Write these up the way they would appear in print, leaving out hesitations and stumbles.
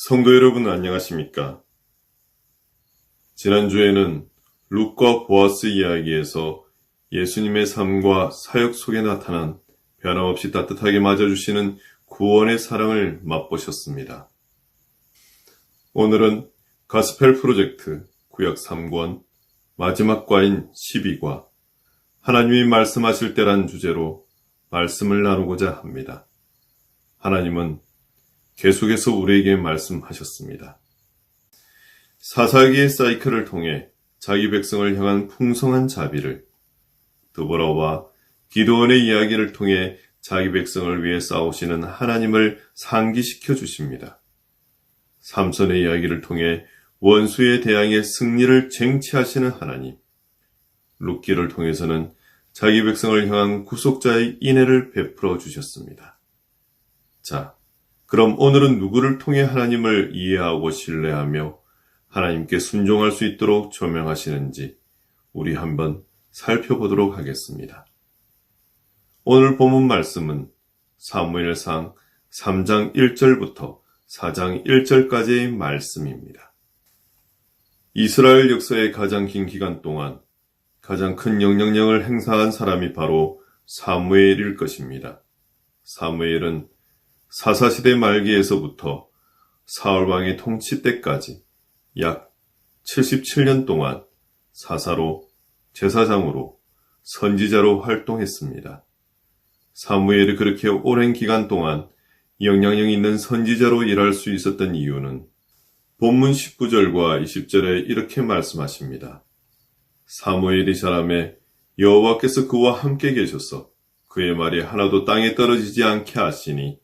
성도 여러분 안녕하십니까? 지난주에는 룻과 보아스 이야기에서 예수님의 삶과 사역 속에 나타난 변함없이 따뜻하게 맞아주시는 구원의 사랑을 맛보셨습니다. 오늘은 가스펠 프로젝트 구약 3권 마지막 과인 12과 하나님이 말씀하실 때란 주제로 말씀을 나누고자 합니다. 하나님은 계속해서 우리에게 말씀하셨습니다. 사사기의 사이클을 통해 자기 백성을 향한 풍성한 자비를, 드보라와 기드온의 이야기를 통해 자기 백성을 위해 싸우시는 하나님을 상기시켜 주십니다. 삼손의 이야기를 통해 원수의 대항의 승리를 쟁취하시는 하나님, 룻기를 통해서는 자기 백성을 향한 구속자의 인애를 베풀어 주셨습니다. 자, 그럼 오늘은 누구를 통해 하나님을 이해하고 신뢰하며 하나님께 순종할 수 있도록 조명하시는지 우리 한번 살펴보도록 하겠습니다. 오늘 본문 말씀은 사무엘상 3장 1절부터 4장 1절까지의 말씀입니다. 이스라엘 역사의 가장 긴 기간 동안 가장 큰 영향력을 행사한 사람이 바로 사무엘일 것입니다. 사무엘은 사사시대 말기에서부터 사울왕의 통치 때까지 약 77년 동안 사사로, 제사장으로, 선지자로 활동했습니다. 사무엘이 그렇게 오랜 기간 동안 영향력 있는 선지자로 일할 수 있었던 이유는 본문 19절과 20절에 이렇게 말씀하십니다. 사무엘이 자라매 여호와께서 그와 함께 계셔서 그의 말이 하나도 땅에 떨어지지 않게 하시니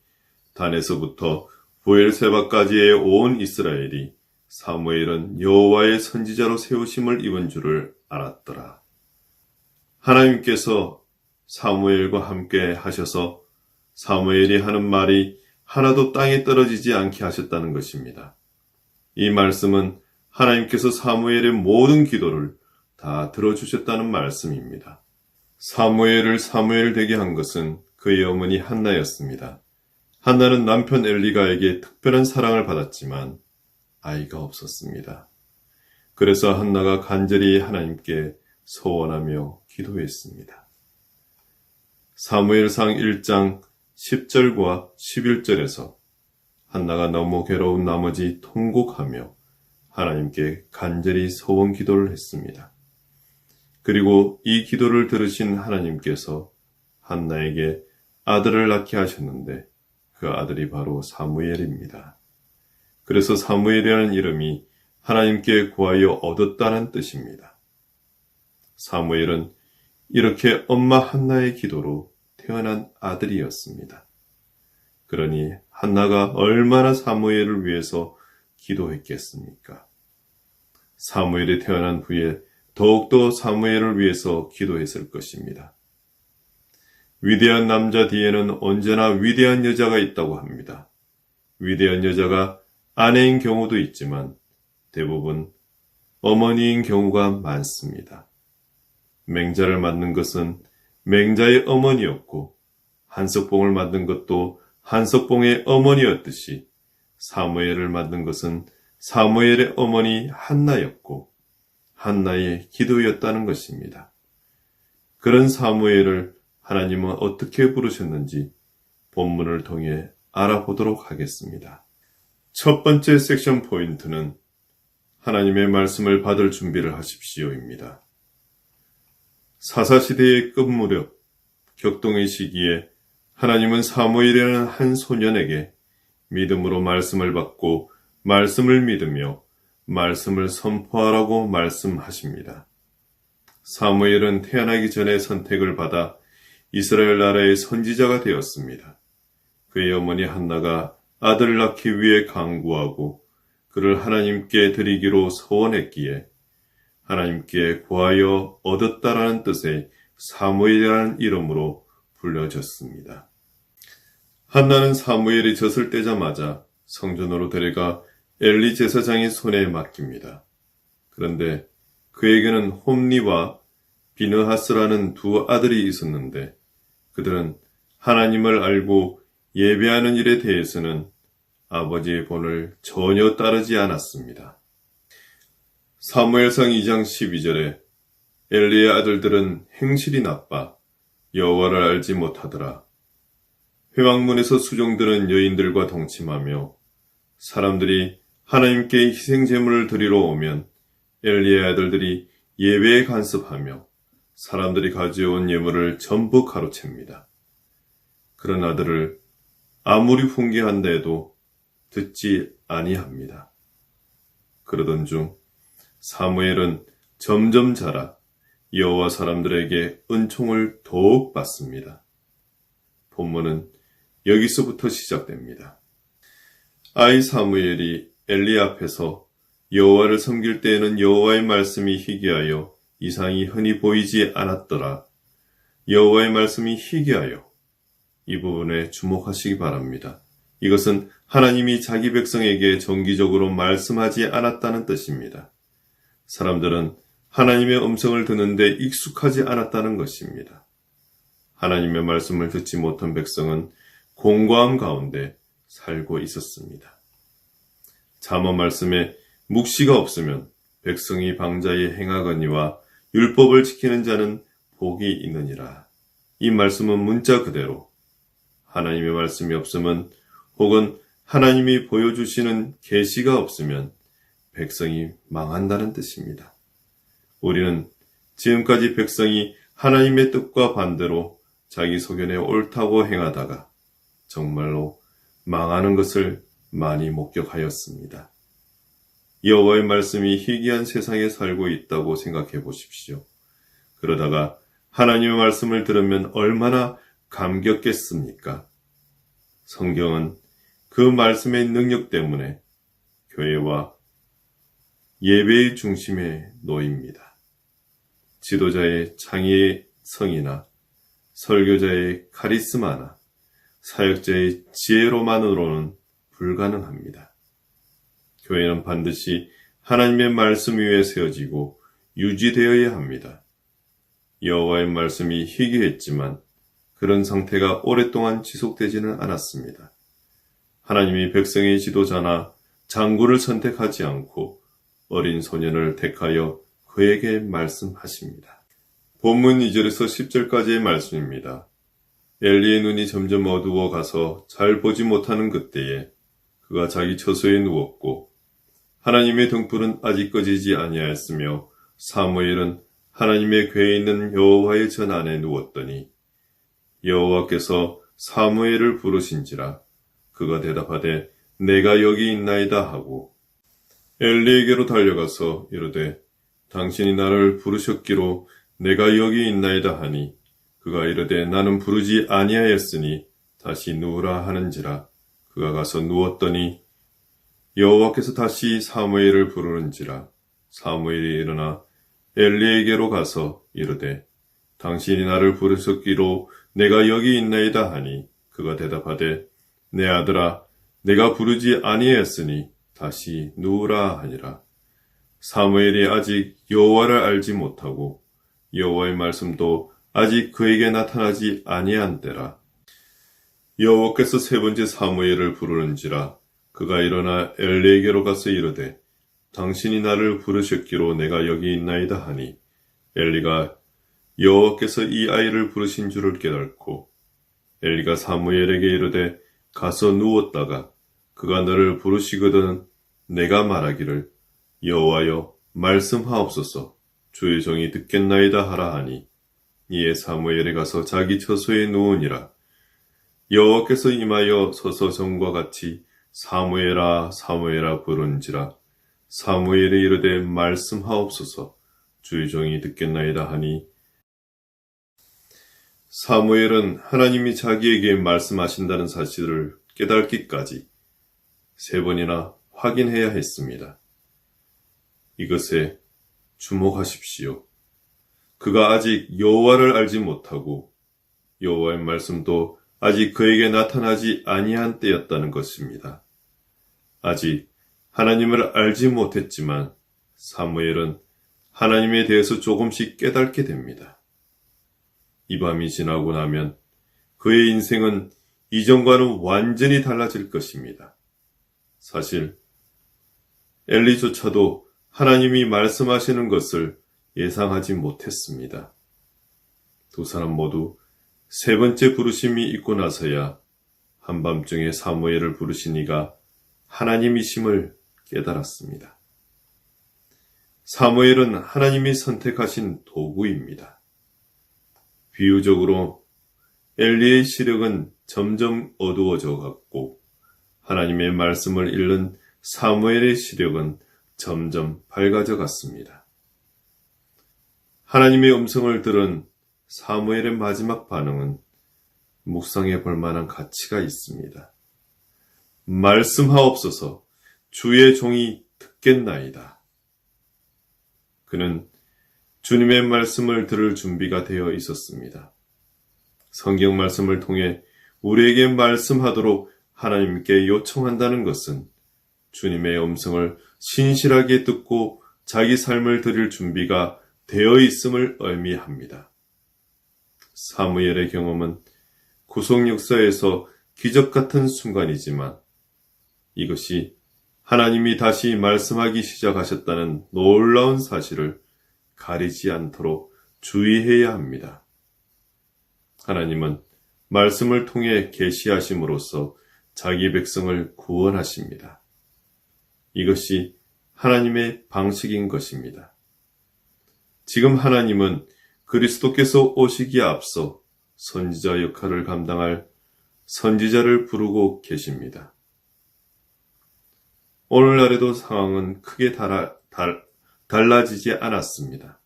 단에서부터 부엘세바까지의 온 이스라엘이 사무엘은 여호와의 선지자로 세우심을 입은 줄을 알았더라. 하나님께서 사무엘과 함께 하셔서 사무엘이 하는 말이 하나도 땅에 떨어지지 않게 하셨다는 것입니다. 이 말씀은 하나님께서 사무엘의 모든 기도를 다 들어주셨다는 말씀입니다. 사무엘을 사무엘 되게 한 것은 그의 어머니 한나였습니다. 한나는 남편 엘리가에게 특별한 사랑을 받았지만 아이가 없었습니다. 그래서 한나가 간절히 하나님께 소원하며 기도했습니다. 사무엘상 1장 10절과 11절에서 한나가 너무 괴로운 나머지 통곡하며 하나님께 간절히 소원 기도를 했습니다. 그리고 이 기도를 들으신 하나님께서 한나에게 아들을 낳게 하셨는데 그 아들이 바로 사무엘입니다. 그래서 사무엘이라는 이름이 하나님께 구하여 얻었다는 뜻입니다. 사무엘은 이렇게 엄마 한나의 기도로 태어난 아들이었습니다. 그러니 한나가 얼마나 사무엘을 위해서 기도했겠습니까? 사무엘이 태어난 후에 더욱더 사무엘을 위해서 기도했을 것입니다. 위대한 남자 뒤에는 언제나 위대한 여자가 있다고 합니다. 위대한 여자가 아내인 경우도 있지만 대부분 어머니인 경우가 많습니다. 맹자를 만든 것은 맹자의 어머니였고 한석봉을 만든 것도 한석봉의 어머니였듯이 사무엘을 만든 것은 사무엘의 어머니 한나였고 한나의 기도였다는 것입니다. 그런 사무엘을 하나님은 어떻게 부르셨는지 본문을 통해 알아보도록 하겠습니다. 첫 번째 섹션 포인트는 하나님의 말씀을 받을 준비를 하십시오입니다. 사사시대의 끝무렵 격동의 시기에 하나님은 사무엘이라는 한 소년에게 믿음으로 말씀을 받고 말씀을 믿으며 말씀을 선포하라고 말씀하십니다. 사무엘은 태어나기 전에 선택을 받아 이스라엘 나라의 선지자가 되었습니다. 그의 어머니 한나가 아들을 낳기 위해 간구하고 그를 하나님께 드리기로 소원했기에 하나님께 구하여 얻었다라는 뜻의 사무엘이라는 이름으로 불려졌습니다. 한나는 사무엘이 젖을 떼자마자 성전으로 데려가 엘리 제사장의 손에 맡깁니다. 그런데 그에게는 홈리와 비느하스라는 두 아들이 있었는데 그들은 하나님을 알고 예배하는 일에 대해서는 아버지의 본을 전혀 따르지 않았습니다. 사무엘상 2장 12절에 엘리의 아들들은 행실이 나빠 여호와를 알지 못하더라. 회막문에서 수종드는 여인들과 동침하며 사람들이 하나님께 희생제물을 드리러 오면 엘리의 아들들이 예배에 간섭하며 사람들이 가져온 예물을 전부 가로챕니다. 그런 아들을 아무리 훈계한다 해도 듣지 아니합니다. 그러던 중 사무엘은 점점 자라 여호와 사람들에게 은총을 더욱 받습니다. 본문은 여기서부터 시작됩니다. 아이 사무엘이 엘리 앞에서 여호와를 섬길 때에는 여호와의 말씀이 희귀하여 이상이 흔히 보이지 않았더라. 여호와의 말씀이 희귀하여 이 부분에 주목하시기 바랍니다. 이것은 하나님이 자기 백성에게 정기적으로 말씀하지 않았다는 뜻입니다. 사람들은 하나님의 음성을 듣는데 익숙하지 않았다는 것입니다. 하나님의 말씀을 듣지 못한 백성은 공고함 가운데 살고 있었습니다. 잠언 말씀에 묵시가 없으면 백성이 방자에 행하거니와 율법을 지키는 자는 복이 있느니라. 이 말씀은 문자 그대로 하나님의 말씀이 없으면 혹은 하나님이 보여주시는 계시가 없으면 백성이 망한다는 뜻입니다. 우리는 지금까지 백성이 하나님의 뜻과 반대로 자기 소견에 옳다고 행하다가 정말로 망하는 것을 많이 목격하였습니다. 여호와의 말씀이 희귀한 세상에 살고 있다고 생각해 보십시오. 그러다가 하나님의 말씀을 들으면 얼마나 감격겠습니까? 성경은 그 말씀의 능력 때문에 교회와 예배의 중심에 놓입니다. 지도자의 창의의 성이나 설교자의 카리스마나 사역자의 지혜로만으로는 불가능합니다. 교회는 반드시 하나님의 말씀 위에 세워지고 유지되어야 합니다. 여호와의 말씀이 희귀했지만 그런 상태가 오랫동안 지속되지는 않았습니다. 하나님이 백성의 지도자나 장구를 선택하지 않고 어린 소년을 택하여 그에게 말씀하십니다. 본문 2절에서 10절까지의 말씀입니다. 엘리의 눈이 점점 어두워 가서 잘 보지 못하는 그때에 그가 자기 처소에 누웠고 하나님의 등불은 아직 꺼지지 아니하였으며 사무엘은 하나님의 궤에 있는 여호와의 전 안에 누웠더니 여호와께서 사무엘을 부르신지라 그가 대답하되 내가 여기 있나이다 하고 엘리에게로 달려가서 이르되 당신이 나를 부르셨기로 내가 여기 있나이다 하니 그가 이르되 나는 부르지 아니하였으니 다시 누우라 하는지라 그가 가서 누웠더니 여호와께서 다시 사무엘을 부르는지라 사무엘이 일어나 엘리에게로 가서 이르되 당신이 나를 부르셨기로 내가 여기 있나이다 하니 그가 대답하되 내 아들아 내가 부르지 아니하였으니 다시 누우라 하니라. 사무엘이 아직 여호와를 알지 못하고 여호와의 말씀도 아직 그에게 나타나지 아니한 때라. 여호와께서 세 번째 사무엘을 부르는지라 그가 일어나 엘리에게로 가서 이르되 당신이 나를 부르셨기로 내가 여기 있나이다 하니 엘리가 여호와께서 이 아이를 부르신 줄을 깨닫고 엘리가 사무엘에게 이르되 가서 누웠다가 그가 너를 부르시거든 내가 말하기를 여호와여 말씀하옵소서 주의 종이 듣겠나이다 하라 하니 이에 사무엘이 가서 자기 처소에 누우니라. 여호와께서 임하여 서서 전과 같이 사무엘아 사무엘아 부른지라. 사무엘이 이르되 말씀하옵소서 주의 종이 듣겠나이다 하니 사무엘은 하나님이 자기에게 말씀하신다는 사실을 깨닫기까지 세 번이나 확인해야 했습니다. 이것에 주목하십시오. 그가 아직 여호와를 알지 못하고 여호와의 말씀도 아직 그에게 나타나지 아니한 때였다는 것입니다. 아직 하나님을 알지 못했지만 사무엘은 하나님에 대해서 조금씩 깨닫게 됩니다. 이 밤이 지나고 나면 그의 인생은 이전과는 완전히 달라질 것입니다. 사실 엘리조차도 하나님이 말씀하시는 것을 예상하지 못했습니다. 두 사람 모두 세 번째 부르심이 있고 나서야 한밤중에 사무엘을 부르신 이가 하나님이심을 깨달았습니다. 사무엘은 하나님이 선택하신 도구입니다. 비유적으로 엘리의 시력은 점점 어두워져 갔고 하나님의 말씀을 읽는 사무엘의 시력은 점점 밝아져 갔습니다. 하나님의 음성을 들은 사무엘의 마지막 반응은 묵상해 볼 만한 가치가 있습니다. 말씀하옵소서, 주의 종이 듣겠나이다. 그는 주님의 말씀을 들을 준비가 되어 있었습니다. 성경 말씀을 통해 우리에게 말씀하도록 하나님께 요청한다는 것은 주님의 음성을 신실하게 듣고 자기 삶을 드릴 준비가 되어 있음을 의미합니다. 사무엘의 경험은 구속 역사에서 기적 같은 순간이지만 이것이 하나님이 다시 말씀하기 시작하셨다는 놀라운 사실을 가리지 않도록 주의해야 합니다. 하나님은 말씀을 통해 계시하심으로써 자기 백성을 구원하십니다. 이것이 하나님의 방식인 것입니다. 지금 하나님은 그리스도께서 오시기에 앞서 선지자 역할을 감당할 선지자를 부르고 계십니다. 오늘날에도 상황은 크게 달라지지 않았습니다.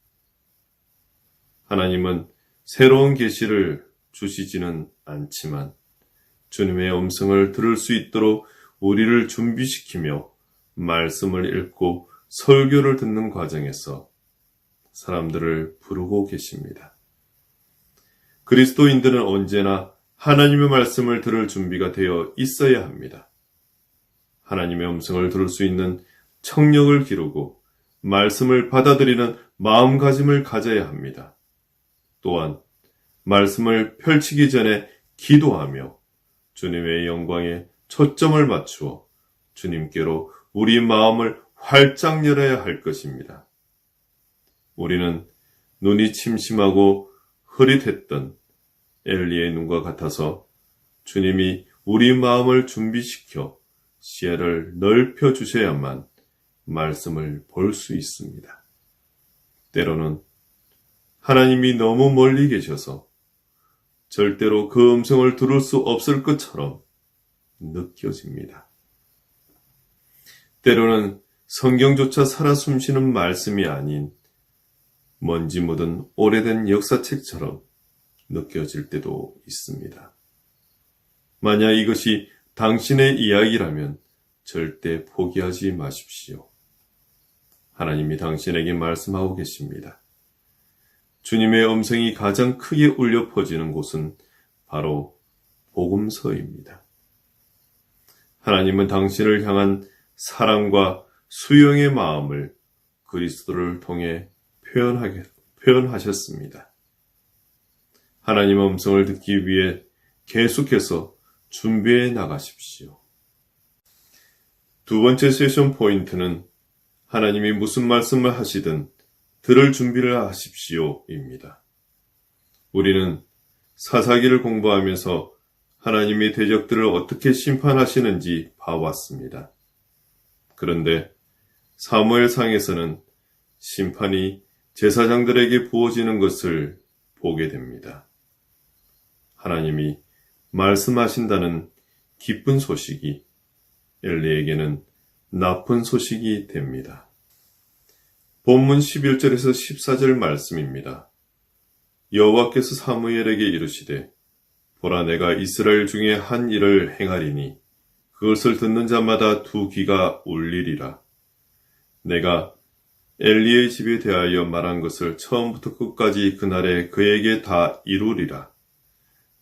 하나님은 새로운 계시를 주시지는 않지만 주님의 음성을 들을 수 있도록 우리를 준비시키며 말씀을 읽고 설교를 듣는 과정에서 사람들을 부르고 계십니다. 그리스도인들은 언제나 하나님의 말씀을 들을 준비가 되어 있어야 합니다. 하나님의 음성을 들을 수 있는 청력을 기르고 말씀을 받아들이는 마음가짐을 가져야 합니다. 또한 말씀을 펼치기 전에 기도하며 주님의 영광에 초점을 맞추어 주님께로 우리 마음을 활짝 열어야 할 것입니다. 우리는 눈이 침침하고 흐릿했던 엘리의 눈과 같아서 주님이 우리 마음을 준비시켜 시야를 넓혀 주셔야만 말씀을 볼 수 있습니다. 때로는 하나님이 너무 멀리 계셔서 절대로 그 음성을 들을 수 없을 것처럼 느껴집니다. 때로는 성경조차 살아 숨쉬는 말씀이 아닌 먼지 묻은 오래된 역사책처럼 느껴질 때도 있습니다. 만약 이것이 당신의 이야기라면 절대 포기하지 마십시오. 하나님이 당신에게 말씀하고 계십니다. 주님의 음성이 가장 크게 울려 퍼지는 곳은 바로 복음서입니다. 하나님은 당신을 향한 사랑과 수용의 마음을 그리스도를 통해 표현하셨습니다. 하나님의 음성을 듣기 위해 계속해서 준비해 나가십시오. 두 번째 세션 포인트는 하나님이 무슨 말씀을 하시든 들을 준비를 하십시오입니다. 우리는 사사기를 공부하면서 하나님이 대적들을 어떻게 심판하시는지 봐왔습니다. 그런데 사무엘상에서는 심판이 제사장들에게 부어지는 것을 보게 됩니다. 하나님이 말씀하신다는 기쁜 소식이 엘리에게는 나쁜 소식이 됩니다. 본문 11절에서 14절 말씀입니다. 여호와께서 사무엘에게 이르시되 보라 내가 이스라엘 중에 한 일을 행하리니 그것을 듣는 자마다 두 귀가 울리리라. 내가 엘리의 집에 대하여 말한 것을 처음부터 끝까지 그날에 그에게 다 이루리라.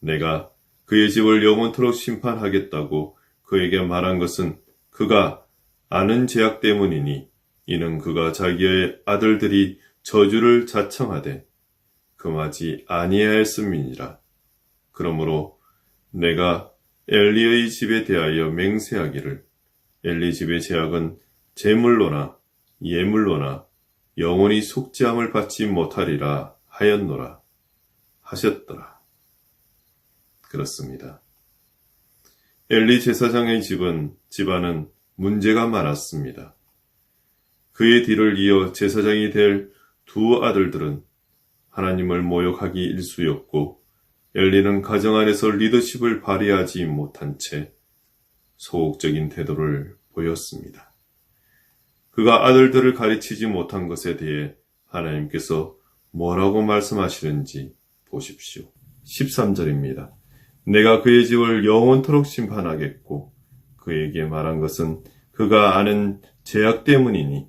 내가 그의 집을 영원토록 심판하겠다고 그에게 말한 것은 그가 아는 죄악 때문이니 이는 그가 자기의 아들들이 저주를 자청하되 금하지 아니하였음이니라. 그러므로 내가 엘리의 집에 대하여 맹세하기를 엘리 집의 죄악은 제물로나 예물로나 영원히 속죄함을 받지 못하리라 하였노라 하셨더라. 그렇습니다. 엘리 제사장의 집안은 문제가 많았습니다. 그의 뒤를 이어 제사장이 될 두 아들들은 하나님을 모욕하기 일쑤였고, 엘리는 가정 안에서 리더십을 발휘하지 못한 채 소극적인 태도를 보였습니다. 그가 아들들을 가르치지 못한 것에 대해 하나님께서 뭐라고 말씀하시는지 보십시오. 13절입니다. 내가 그의 집을 영원토록 심판하겠고 그에게 말한 것은 그가 아는 죄악 때문이니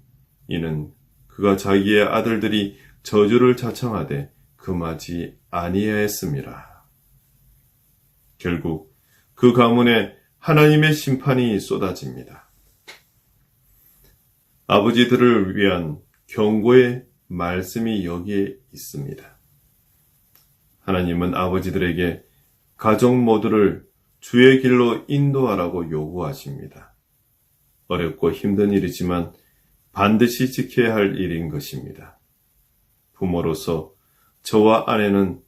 이는 그가 자기의 아들들이 저주를 자청하되 금하지 아니하였음이라. 결국 그 가문에 하나님의 심판이 쏟아집니다. 아버지들을 위한 경고의 말씀이 여기에 있습니다. 하나님은 아버지들에게 가족 모두를 주의 길로 인도하라고 요구하십니다. 어렵고 힘든 일이지만 반드시 지켜야 할 일인 것입니다. 부모로서 저와 아내는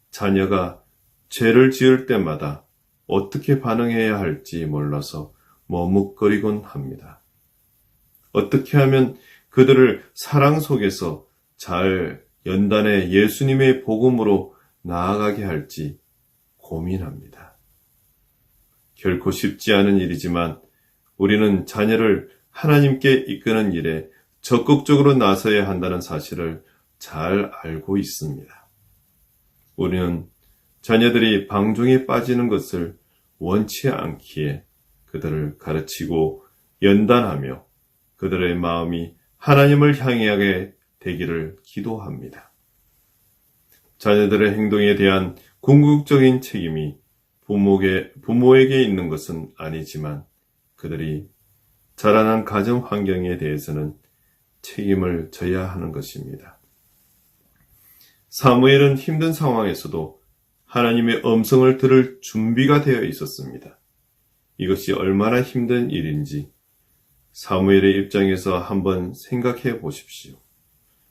자녀가 죄를 지을 때마다 어떻게 반응해야 할지 몰라서 머뭇거리곤 합니다. 어떻게 하면 그들을 사랑 속에서 잘 연단해 예수님의 복음으로 나아가게 할지 고민합니다. 결코 쉽지 않은 일이지만 우리는 자녀를 하나님께 이끄는 일에 적극적으로 나서야 한다는 사실을 잘 알고 있습니다. 우리는 자녀들이 방종에 빠지는 것을 원치 않기에 그들을 가르치고 연단하며 그들의 마음이 하나님을 향하게 되기를 기도합니다. 자녀들의 행동에 대한 궁극적인 책임이 부모에게 있는 것은 아니지만 그들이 자라난 가정 환경에 대해서는 책임을 져야 하는 것입니다. 사무엘은 힘든 상황에서도 하나님의 음성을 들을 준비가 되어 있었습니다. 이것이 얼마나 힘든 일인지 사무엘의 입장에서 한번 생각해 보십시오.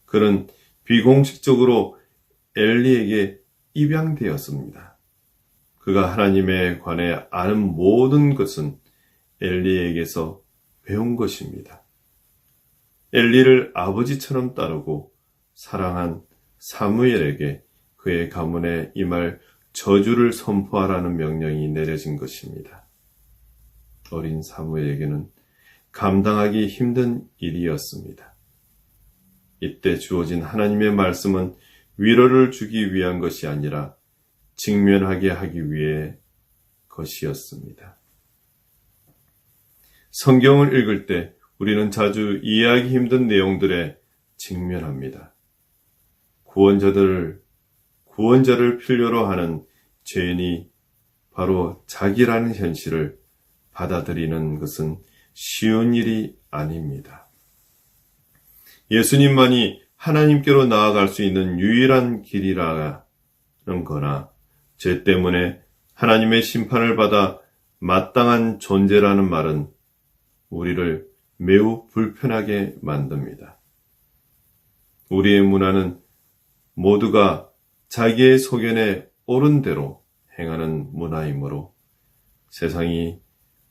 그는 비공식적으로 엘리에게 입양되었습니다. 그가 하나님에 관해 아는 모든 것은 엘리에게서 배운 것입니다. 엘리를 아버지처럼 따르고 사랑한 사무엘에게 그의 가문에 임할 저주를 선포하라는 명령이 내려진 것입니다. 어린 사무엘에게는 감당하기 힘든 일이었습니다. 이때 주어진 하나님의 말씀은 위로를 주기 위한 것이 아니라 직면하게 하기 위해 것이었습니다. 성경을 읽을 때 우리는 자주 이해하기 힘든 내용들에 직면합니다. 구원자를 필요로 하는 죄인이 바로 자기라는 현실을 받아들이는 것은 쉬운 일이 아닙니다. 예수님만이 하나님께로 나아갈 수 있는 유일한 길이라는 거나 죄 때문에 하나님의 심판을 받아 마땅한 존재라는 말은 우리를 매우 불편하게 만듭니다. 우리의 문화는 모두가 자기의 소견에 옳은 대로 행하는 문화이므로 세상이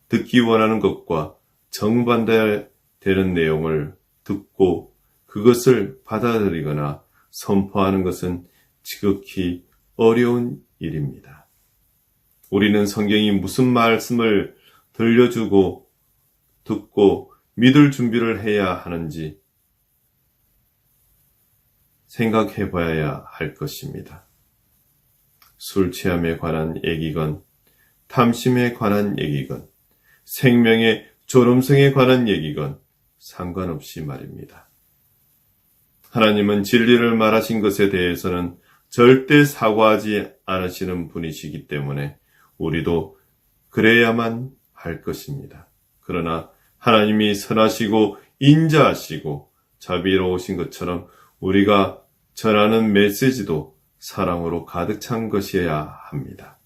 듣기 원하는 것과 정반대되는 내용을 듣고 그것을 받아들이거나 선포하는 것은 지극히 어려운 일입니다. 우리는 성경이 무슨 말씀을 들려주고 듣고 믿을 준비를 해야 하는지 생각해 봐야 할 것입니다. 술 취함에 관한 얘기건, 탐심에 관한 얘기건, 생명의 졸음성에 관한 얘기건 상관없이 말입니다. 하나님은 진리를 말하신 것에 대해서는 절대 사과하지 않으시는 분이시기 때문에 우리도 그래야만 할 것입니다. 그러나 하나님이 선하시고 인자하시고 자비로우신 것처럼 우리가 전하는 메시지도 사랑으로 가득 찬 것이어야 합니다.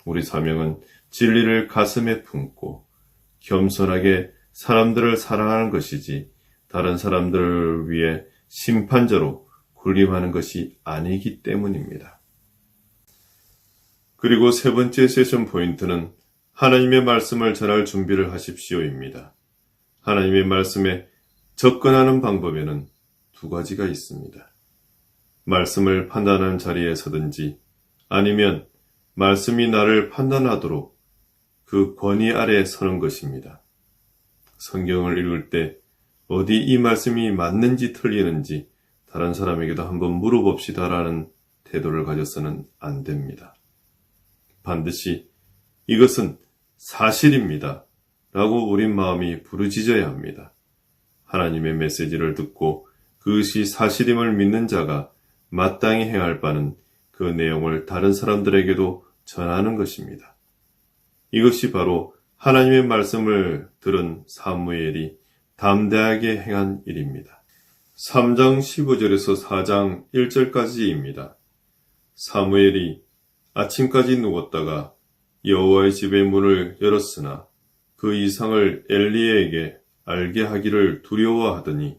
우리 사명은 진리를 가슴에 품고 겸손하게 사람들을 사랑하는 것이지 다른 사람들을 위해 심판자로 군림하는 것이 아니기 때문입니다. 그리고 세 번째 세션 포인트는 하나님의 말씀을 전할 준비를 하십시오입니다. 하나님의 말씀에 접근하는 방법에는 두 가지가 있습니다. 말씀을 판단하는 자리에 서든지 아니면 말씀이 나를 판단하도록 그 권위 아래에 서는 것입니다. 성경을 읽을 때 어디 이 말씀이 맞는지 틀리는지 다른 사람에게도 한번 물어봅시다라는 태도를 가져서는 안 됩니다. 반드시 이것은 사실입니다 라고 우리 마음이 부르짖어야 합니다. 하나님의 메시지를 듣고 그것이 사실임을 믿는 자가 마땅히 해야 할 바는 그 내용을 다른 사람들에게도 전하는 것입니다. 이것이 바로 하나님의 말씀을 들은 사무엘이 담대하게 행한 일입니다. 3장 15절에서 4장 1절까지입니다. 사무엘이 아침까지 누웠다가 여호와의 집의 문을 열었으나 그 이상을 엘리에게 알게 하기를 두려워하더니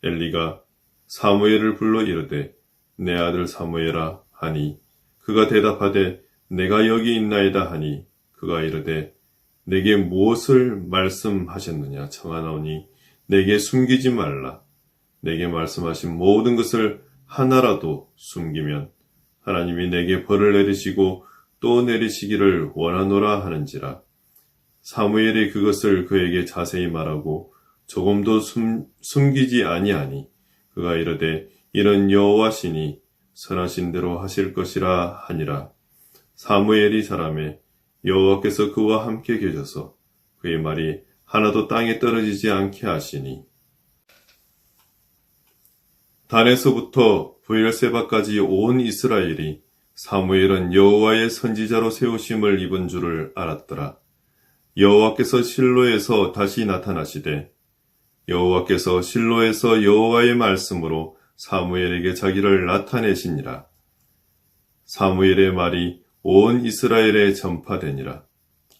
엘리가 사무엘을 불러 이르되 내 아들 사무엘아 하니 그가 대답하되 내가 여기 있나이다 하니 그가 이르되 내게 무엇을 말씀하셨느냐 청하나오니 내게 숨기지 말라. 내게 말씀하신 모든 것을 하나라도 숨기면 하나님이 내게 벌을 내리시고 또 내리시기를 원하노라 하는지라. 사무엘이 그것을 그에게 자세히 말하고 조금도 숨기지 아니하니 그가 이르되 이는 여호와시니 선하신 대로 하실 것이라 하니라. 사무엘이 자라매 여호와께서 그와 함께 계셔서 그의 말이 하나도 땅에 떨어지지 않게 하시니 단에서부터 브엘세바까지 온 이스라엘이 사무엘은 여호와의 선지자로 세우심을 입은 줄을 알았더라. 여호와께서 실로에서 다시 나타나시되 여호와께서 실로에서 여호와의 말씀으로 사무엘에게 자기를 나타내시니라. 사무엘의 말이 온 이스라엘에 전파되니라.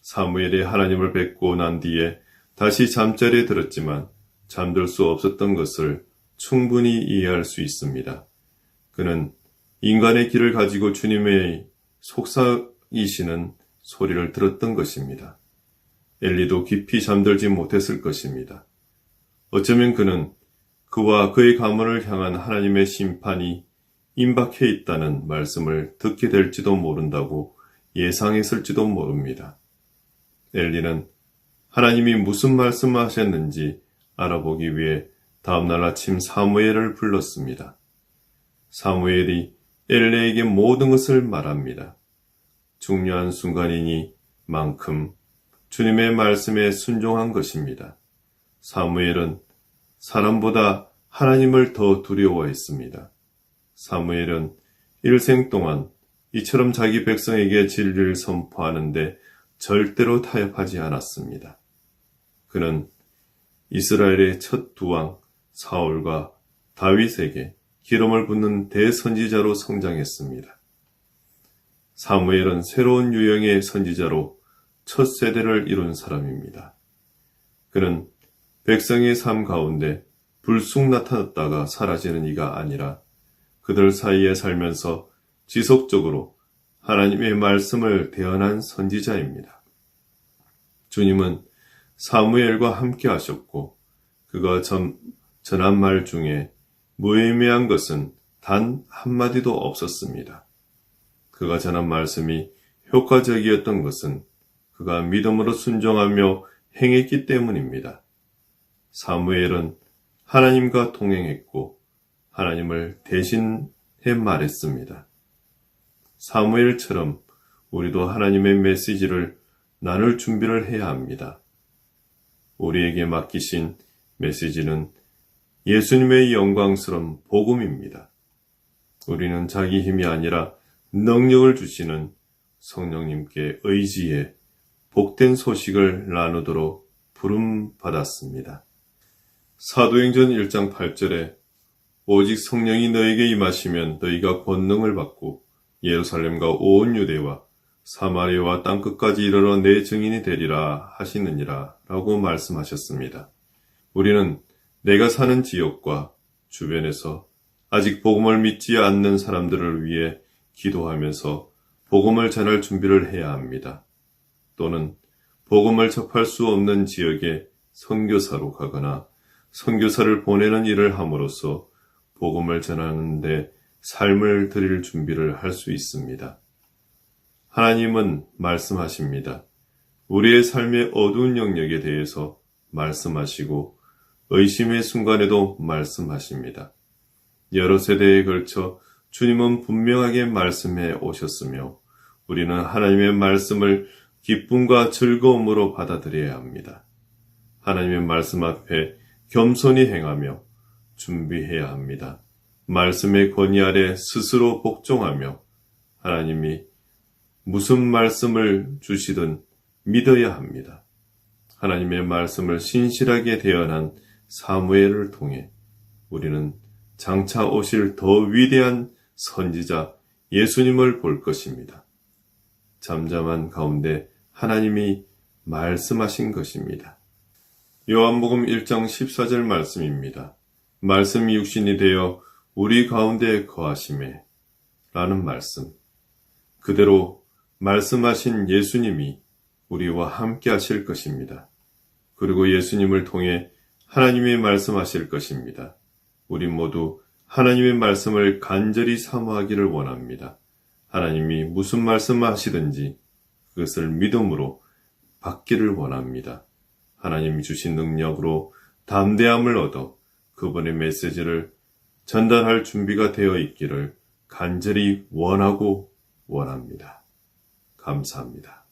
사무엘이 하나님을 뵙고 난 뒤에 다시 잠자리에 들었지만 잠들 수 없었던 것을 충분히 이해할 수 있습니다. 그는 인간의 길을 가지고 주님의 속삭이시는 소리를 들었던 것입니다. 엘리도 깊이 잠들지 못했을 것입니다. 어쩌면 그는 그와 그의 가문을 향한 하나님의 심판이 임박해 있다는 말씀을 듣게 될지도 모른다고 예상했을지도 모릅니다. 엘리는 하나님이 무슨 말씀하셨는지 알아보기 위해 다음날 아침 사무엘을 불렀습니다. 사무엘이 엘리에게 모든 것을 말합니다. 중요한 순간이니만큼 주님의 말씀에 순종한 것입니다. 사무엘은 사람보다 하나님을 더 두려워했습니다. 사무엘은 일생 동안 이처럼 자기 백성에게 진리를 선포하는데 절대로 타협하지 않았습니다. 그는 이스라엘의 첫 두 왕 사울과 다윗에게 기름을 붓는 대선지자로 성장했습니다. 사무엘은 새로운 유형의 선지자로 첫 세대를 이룬 사람입니다. 그는 백성의 삶 가운데 불쑥 나타났다가 사라지는 이가 아니라 그들 사이에 살면서 지속적으로 하나님의 말씀을 대언한 선지자입니다. 주님은 사무엘과 함께 하셨고 그가 전한 말 중에 무의미한 것은 단 한마디도 없었습니다. 그가 전한 말씀이 효과적이었던 것은 그가 믿음으로 순종하며 행했기 때문입니다. 사무엘은 하나님과 동행했고 하나님을 대신해 말했습니다. 사무엘처럼 우리도 하나님의 메시지를 나눌 준비를 해야 합니다. 우리에게 맡기신 메시지는 예수님의 영광스러운 복음입니다. 우리는 자기 힘이 아니라 능력을 주시는 성령님께 의지해 복된 소식을 나누도록 부름받았습니다. 사도행전 1장 8절에 오직 성령이 너에게 임하시면 너희가 권능을 받고 예루살렘과 온 유대와 사마리아와 땅끝까지 이르러 내 증인이 되리라 하시느니라 라고 말씀하셨습니다. 우리는 내가 사는 지역과 주변에서 아직 복음을 믿지 않는 사람들을 위해 기도하면서 복음을 전할 준비를 해야 합니다. 또는 복음을 접할 수 없는 지역에 선교사로 가거나 선교사를 보내는 일을 함으로써 복음을 전하는 데 삶을 드릴 준비를 할 수 있습니다. 하나님은 말씀하십니다. 우리의 삶의 어두운 영역에 대해서 말씀하시고 의심의 순간에도 말씀하십니다. 여러 세대에 걸쳐 주님은 분명하게 말씀해 오셨으며 우리는 하나님의 말씀을 기쁨과 즐거움으로 받아들여야 합니다. 하나님의 말씀 앞에 겸손히 행하며 준비해야 합니다. 말씀의 권위 아래 스스로 복종하며 하나님이 무슨 말씀을 주시든 믿어야 합니다. 하나님의 말씀을 신실하게 대언한 사무엘을 통해 우리는 장차 오실 더 위대한 선지자 예수님을 볼 것입니다. 잠잠한 가운데 하나님이 말씀하신 것입니다. 요한복음 1장 14절 말씀입니다. 말씀이 육신이 되어 우리 가운데 거하시매 라는 말씀. 그대로 말씀하신 예수님이 우리와 함께 하실 것입니다. 그리고 예수님을 통해 하나님이 말씀하실 것입니다. 우리 모두 하나님의 말씀을 간절히 사모하기를 원합니다. 하나님이 무슨 말씀을 하시든지 그것을 믿음으로 받기를 원합니다. 하나님이 주신 능력으로 담대함을 얻어 그분의 메시지를 전달할 준비가 되어 있기를 간절히 원하고 원합니다. 감사합니다.